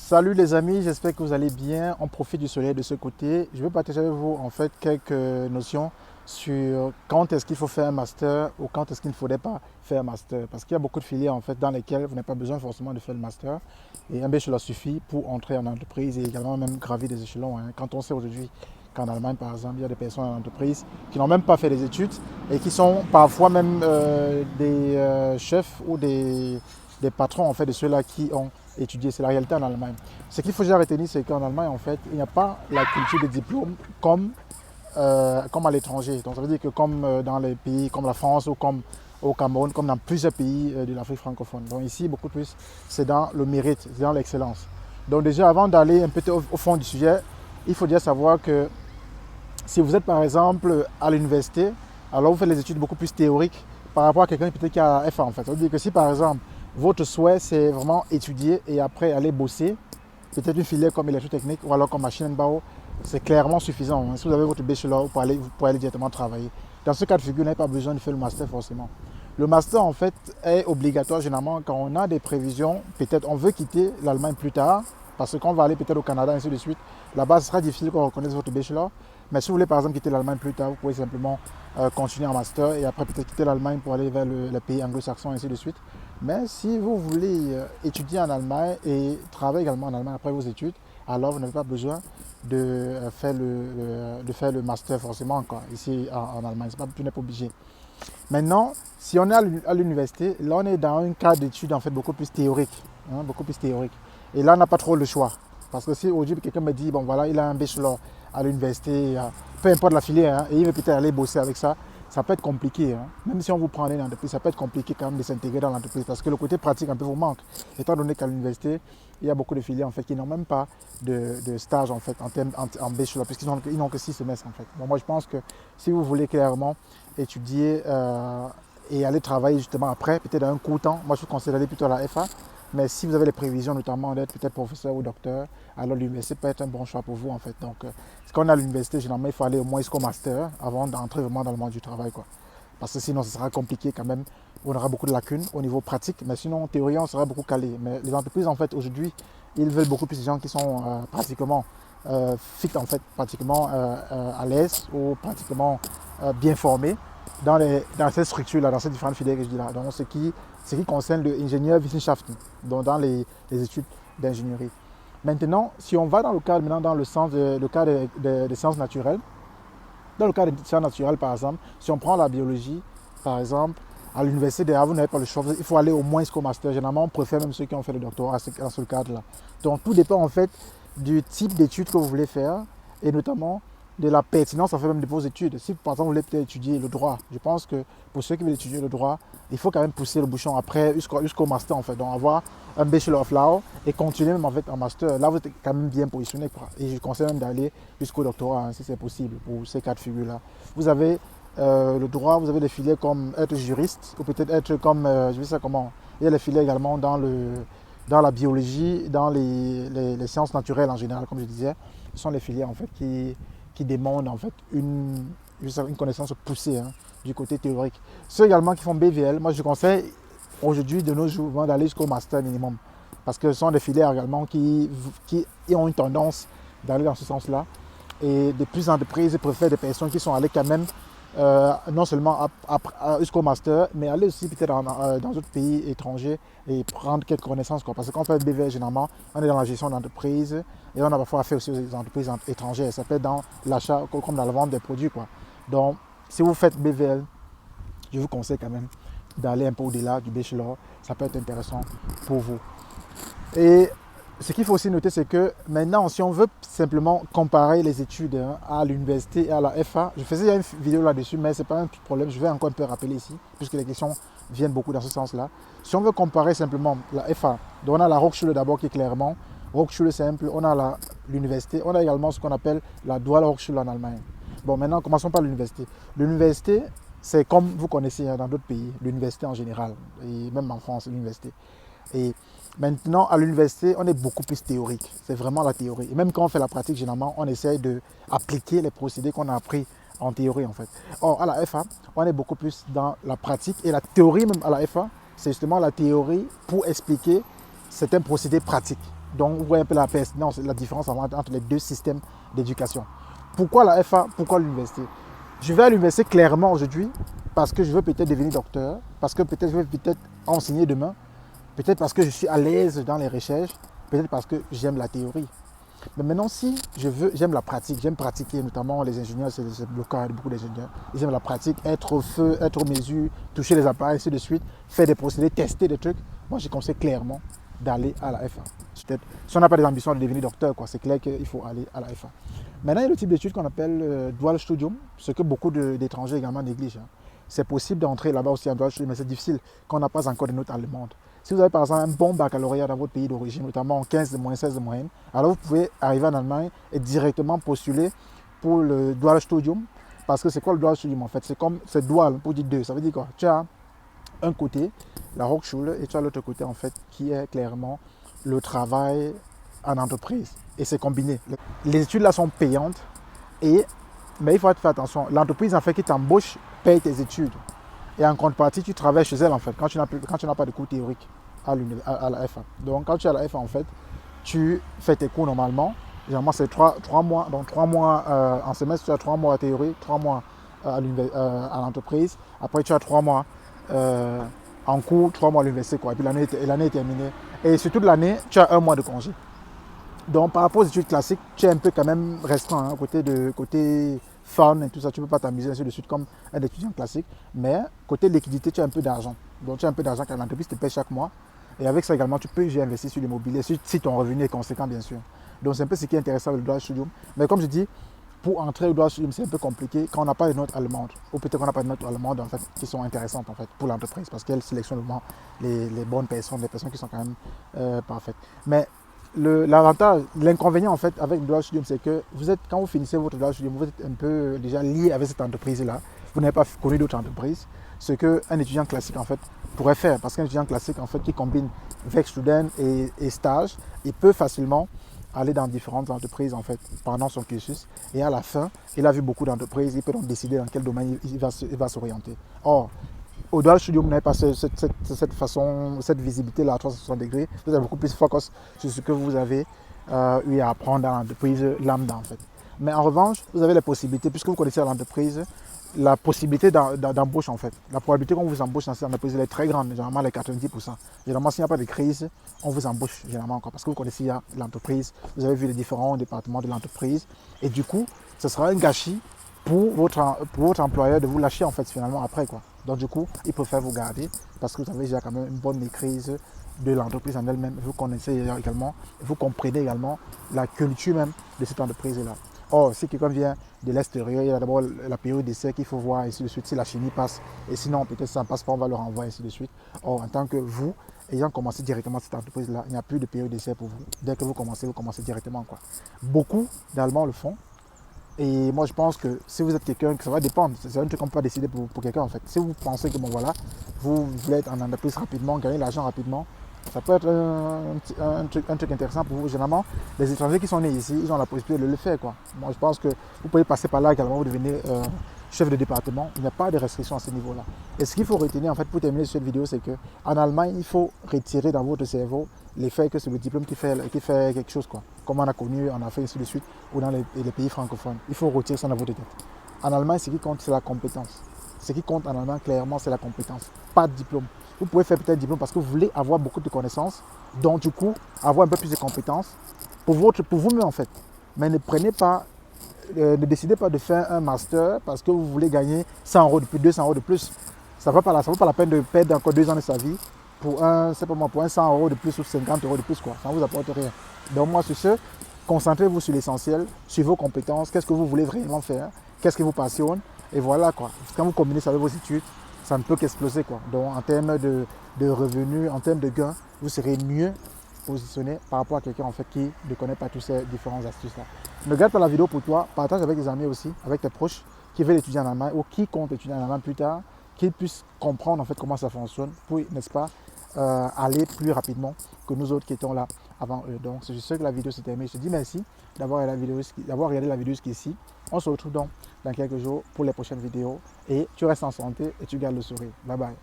Salut les amis, j'espère que vous allez bien. On profite du soleil de ce côté. Je vais partager avec vous en fait quelques notions sur quand est-ce qu'il faut faire un master ou quand est-ce qu'il ne faudrait pas faire un master. Parce qu'il y a beaucoup de filières en fait dans lesquelles vous n'avez pas besoin forcément de faire le master. Et un bachelor suffit pour entrer en entreprise et également même gravir des échelons. Quand on sait aujourd'hui qu'en Allemagne par exemple, il y a des personnes en entreprise qui n'ont même pas fait des études et qui sont parfois même des chefs ou des patrons en fait de ceux-là qui ont étudié. C'est la réalité en Allemagne. Ce qu'il faut déjà retenir, c'est qu'en Allemagne, en fait, il n'y a pas la culture des diplômes comme à l'étranger. Donc ça veut dire que comme dans les pays comme la France ou comme au Cameroun, comme dans plusieurs pays de l'Afrique francophone. Donc ici, beaucoup plus, c'est dans le mérite, c'est dans l'excellence. Donc déjà, avant d'aller un peu au fond du sujet, il faut déjà savoir que si vous êtes par exemple à l'université, alors vous faites les études beaucoup plus théoriques par rapport à quelqu'un peut-être qui a FA en fait. Ça veut dire que si par exemple votre souhait c'est vraiment étudier et après aller bosser, peut-être une filière comme électrotechnique ou alors comme Maschinenbau, c'est clairement suffisant. Si vous avez votre bachelor, vous pouvez aller directement travailler. Dans ce cas de figure, vous n'avez pas besoin de faire le master forcément. Le master en fait est obligatoire généralement quand on a des prévisions, peut-être on veut quitter l'Allemagne plus tard, parce qu'on va aller peut-être au Canada, ainsi de suite. Là-bas, ce sera difficile qu'on reconnaisse votre bachelor. Mais si vous voulez par exemple quitter l'Allemagne plus tard, vous pouvez simplement continuer en master et après peut-être quitter l'Allemagne pour aller vers les pays anglo-saxons, ainsi de suite. Mais si vous voulez étudier en Allemagne et travailler également en Allemagne après vos études, alors vous n'avez pas besoin de faire le master forcément encore ici en Allemagne. Tu n'es pas obligé. Maintenant, si on est à l'université, là on est dans un cadre d'études en fait beaucoup plus théorique. Beaucoup plus théorique. Et là on n'a pas trop le choix. Parce que si aujourd'hui quelqu'un me dit, bon voilà, il a un bachelor à l'université, peu importe la filière, et il veut peut-être aller bosser avec ça, ça peut être compliqué. Même si on vous prend une entreprise, ça peut être compliqué quand même de s'intégrer dans l'entreprise parce que le côté pratique un peu vous manque. Étant donné qu'à l'université, il y a beaucoup de filières en fait, qui n'ont même pas de stage en, fait, en bachelor, puisqu'ils n'ont que 6 semestres en fait. Donc moi je pense que si vous voulez clairement étudier et aller travailler justement après, peut-être dans un court temps, moi je vous conseille d'aller plutôt à la FA. Mais si vous avez les prévisions notamment d'être peut-être professeur ou docteur, alors l'université peut être un bon choix pour vous en fait. Donc ce qu'on a à l'université, généralement il faut aller au moins jusqu'au master avant d'entrer vraiment dans le monde du travail, quoi. Parce que sinon ce sera compliqué quand même. On aura beaucoup de lacunes au niveau pratique, mais sinon en théorie on sera beaucoup calé. Mais les entreprises en fait aujourd'hui, ils veulent beaucoup plus de gens qui sont pratiquement fit en fait, pratiquement à l'aise ou pratiquement bien formés dans cette structure-là, dans ces différentes filières que je dis là. Donc ce qui concerne l'ingénieur Wissenschaften, donc dans les études d'ingénierie. Maintenant, si on va dans le cadre, maintenant dans le cadre des sciences naturelles, dans le cadre des sciences naturelles par exemple, si on prend la biologie par exemple, à l'université derrière, vous n'avez pas le choix, il faut aller au moins jusqu'au master. Généralement, on préfère même ceux qui ont fait le doctorat dans ce cadre-là. Donc tout dépend en fait du type d'études que vous voulez faire et notamment de la pertinence en fait même de vos études. Si par exemple vous voulez peut-être étudier le droit, je pense que pour ceux qui veulent étudier le droit, il faut quand même pousser le bouchon après jusqu'au master en fait. Donc avoir un bachelor of law et continuer même en fait en master. Là vous êtes quand même bien positionné et je conseille même d'aller jusqu'au doctorat si c'est possible pour ces cas de figure là. Vous avez le droit, vous avez des filières comme être juriste ou peut-être être comme, je sais ça comment. Il y a les filières également dans la biologie, dans les sciences naturelles en général, comme je disais. Ce sont les filières en fait qui demandent en fait une connaissance poussée du côté théorique. Ceux également qui font BVL, moi je conseille aujourd'hui de nos jours d'aller jusqu'au master minimum. Parce que ce sont des filières également qui ont une tendance d'aller dans ce sens-là. Et de plus en plus préfèrent des personnes qui sont allées quand même non seulement jusqu'au master, mais aller aussi peut-être dans d'autres pays étrangers et prendre quelques connaissances. Parce que quand on fait BVL, généralement, on est dans la gestion d'entreprise et on a parfois affaire aussi aux entreprises étrangères. Ça peut être dans l'achat comme dans la vente des produits, quoi. Donc, si vous faites BVL, je vous conseille quand même d'aller un peu au-delà du bachelor. Ça peut être intéressant pour vous. Et ce qu'il faut aussi noter, c'est que maintenant, si on veut simplement comparer les études à l'université et à la FA, je faisais une vidéo là-dessus, mais ce n'est pas un problème, je vais encore un peu rappeler ici, puisque les questions viennent beaucoup dans ce sens-là. Si on veut comparer simplement la FA, donc on a la Hochschule d'abord qui est clairement, Hochschule simple, on a l'université, on a également ce qu'on appelle la Dual Hochschule en Allemagne. Bon, maintenant, commençons par l'université. L'université, c'est comme vous connaissez dans d'autres pays, l'université en général, et même en France, l'université. Et maintenant, à l'université, on est beaucoup plus théorique. C'est vraiment la théorie. Et même quand on fait la pratique, généralement, on essaye d'appliquer les procédés qu'on a appris en théorie, en fait. Or, à la FA, on est beaucoup plus dans la pratique. Et la théorie, même à la FA, c'est justement la théorie pour expliquer certains procédés pratiques. Donc, vous voyez un peu la différence entre les deux systèmes d'éducation. Pourquoi la FA? Pourquoi l'université? Je vais à l'université clairement aujourd'hui parce que je veux peut-être devenir docteur, parce que peut-être je vais peut-être enseigner demain, peut-être parce que je suis à l'aise dans les recherches, peut-être parce que j'aime la théorie. Mais maintenant, si j'aime la pratique, j'aime pratiquer, notamment les ingénieurs, c'est le cas de beaucoup d'ingénieurs. Ils aiment la pratique, être au feu, être aux mesures, toucher les appareils, ainsi de suite, faire des procédés, tester des trucs. Moi, je conseille clairement d'aller à la FA. Si on n'a pas des ambitions de devenir docteur, c'est clair qu'il faut aller à la FA. Maintenant, il y a le type d'études qu'on appelle dual studium, ce que beaucoup d'étrangers également négligent. C'est possible d'entrer là-bas aussi en dual studium, mais c'est difficile quand on n'a pas encore de notes allemandes. Si vous avez par exemple un bon baccalauréat dans votre pays d'origine, notamment en 15 de moyenne, 16 de moyenne, alors vous pouvez arriver en Allemagne et directement postuler pour le dual studium. Parce que c'est quoi le dual studium en fait? C'est dual pour dire deux. Ça veut dire quoi? Tu as un côté, la Hochschule, et tu as l'autre côté en fait, qui est clairement le travail en entreprise. Et c'est combiné. Les études là sont payantes, mais il faut faire attention. L'entreprise en fait qui t'embauche paye tes études. Et en contrepartie, tu travailles chez elle en fait, quand tu n'as pas de cours théoriques à la FA. Donc quand tu es à la FA en fait, tu fais tes cours normalement. Généralement c'est 3 mois, donc 3 mois en semestre, tu as 3 mois à théorie, 3 mois à l'entreprise. Après tu as 3 mois en cours, 3 mois à l'université, quoi. Et puis l'année est terminée. Et sur toute l'année, tu as 1 mois de congé. Donc par rapport aux études classiques, tu es un peu quand même restreint, hein, côté fun et tout ça, tu ne peux pas t'amuser ainsi de suite comme un étudiant classique. Mais côté liquidité, tu as un peu d'argent. Donc tu as un peu d'argent que l'entreprise te paye chaque mois. Et avec ça également, tu peux investir sur l'immobilier, si ton revenu est conséquent bien sûr. Donc c'est un peu ce qui est intéressant avec le dual studium. Mais comme je dis, pour entrer au dual studium, c'est un peu compliqué quand on n'a pas de notes allemandes. Ou peut-être qu'on n'a pas de notes allemandes en fait, qui sont intéressantes en fait, pour l'entreprise. Parce qu'elle sélectionne vraiment les bonnes personnes, les personnes qui sont quand même parfaites. Mais l'avantage, l'inconvénient en fait avec le dual studium, c'est que quand vous finissez votre dual studium, vous êtes un peu déjà lié avec cette entreprise-là. Vous n'avez pas connu d'autres entreprises. Ce qu'un étudiant classique en fait pourrait faire. Parce qu'un étudiant classique en fait qui combine Werkstudent et stage, il peut facilement aller dans différentes entreprises en fait pendant son cursus. Et à la fin, il a vu beaucoup d'entreprises, il peut donc décider dans quel domaine il va s'orienter. Or, au dual studium, vous n'avez pas cette visibilité-là à 360 degrés. Vous avez beaucoup plus focus sur ce que vous avez eu à apprendre dans l'entreprise lambda en fait. Mais en revanche, vous avez les possibilités, puisque vous connaissez l'entreprise, la possibilité d'embauche en fait. La probabilité qu'on vous embauche dans cette entreprise elle est très grande, généralement les 90%. Généralement, s'il n'y a pas de crise, on vous embauche généralement encore parce que vous connaissez l'entreprise, vous avez vu les différents départements de l'entreprise et du coup, ce sera un gâchis pour votre employeur de vous lâcher en fait finalement après quoi. Donc du coup, il préfère vous garder parce que vous avez déjà quand même une bonne maîtrise de l'entreprise en elle-même. Vous connaissez également, vous comprenez également la culture même de cette entreprise-là. Or, si quelqu'un vient de l'extérieur, il y a d'abord la période d'essai qu'il faut voir, ainsi de suite, si la chimie passe. Et sinon, peut-être ça ne passe pas, on va le renvoyer, ainsi de suite. Or, en tant que vous, ayant commencé directement cette entreprise-là, il n'y a plus de période d'essai pour vous. Dès que vous commencez directement, quoi. Beaucoup d'Allemands le font. Et moi, je pense que si vous êtes quelqu'un, ça va dépendre. C'est un truc qu'on peut pas décider pour quelqu'un, en fait. Si vous pensez que, bon, voilà, vous voulez être en entreprise rapidement, gagner l'argent rapidement, ça peut être un truc intéressant pour vous. Généralement, les étrangers qui sont nés ici, ils ont la possibilité de le faire, quoi. Moi, je pense que vous pouvez passer par là également, vous devenez chef de département. Il n'y a pas de restriction à ce niveau-là. Et ce qu'il faut retenir, en fait, pour terminer cette vidéo, c'est qu'en Allemagne, il faut retirer dans votre cerveau l'effet que c'est le diplôme qui fait quelque chose, quoi. Comme on a connu en Afrique, ainsi de suite, ou dans les pays francophones. Il faut retirer ça dans votre tête. En Allemagne, ce qui compte, c'est la compétence. Ce qui compte en Allemagne, clairement, c'est la compétence. Pas de diplôme. Vous pouvez faire peut-être diplôme parce que vous voulez avoir beaucoup de connaissances, donc du coup, avoir un peu plus de compétences pour vous-même en fait. Mais ne décidez pas de faire un master parce que vous voulez gagner 100 € de plus, 200 € de plus. Ça ne vaut pas la peine de perdre encore 2 ans de sa vie pour un 100 € de plus ou 50 € de plus, quoi. Ça ne vous apporte rien. Donc moi, sur ce, concentrez-vous sur l'essentiel, sur vos compétences, qu'est-ce que vous voulez vraiment faire, qu'est-ce qui vous passionne, et voilà quoi. Quand vous combinez ça avec vos études, ça ne peut qu'exploser quoi. Donc en termes de revenus, en termes de gains, vous serez mieux positionné par rapport à quelqu'un en fait qui ne connaît pas toutes ces différentes astuces là. Ne garde pas la vidéo pour toi, partage avec tes amis aussi, avec tes proches qui veulent étudier en Allemagne ou qui comptent étudier en Allemagne plus tard, qu'ils puissent comprendre en fait comment ça fonctionne pour, n'est-ce pas, aller plus rapidement que nous autres qui étions là avant eux. Donc c'est juste que la vidéo s'est terminée. Je te dis merci d'avoir regardé la vidéo jusqu'ici. On se retrouve donc dans quelques jours pour les prochaines vidéos et tu restes en santé et tu gardes le sourire. Bye bye.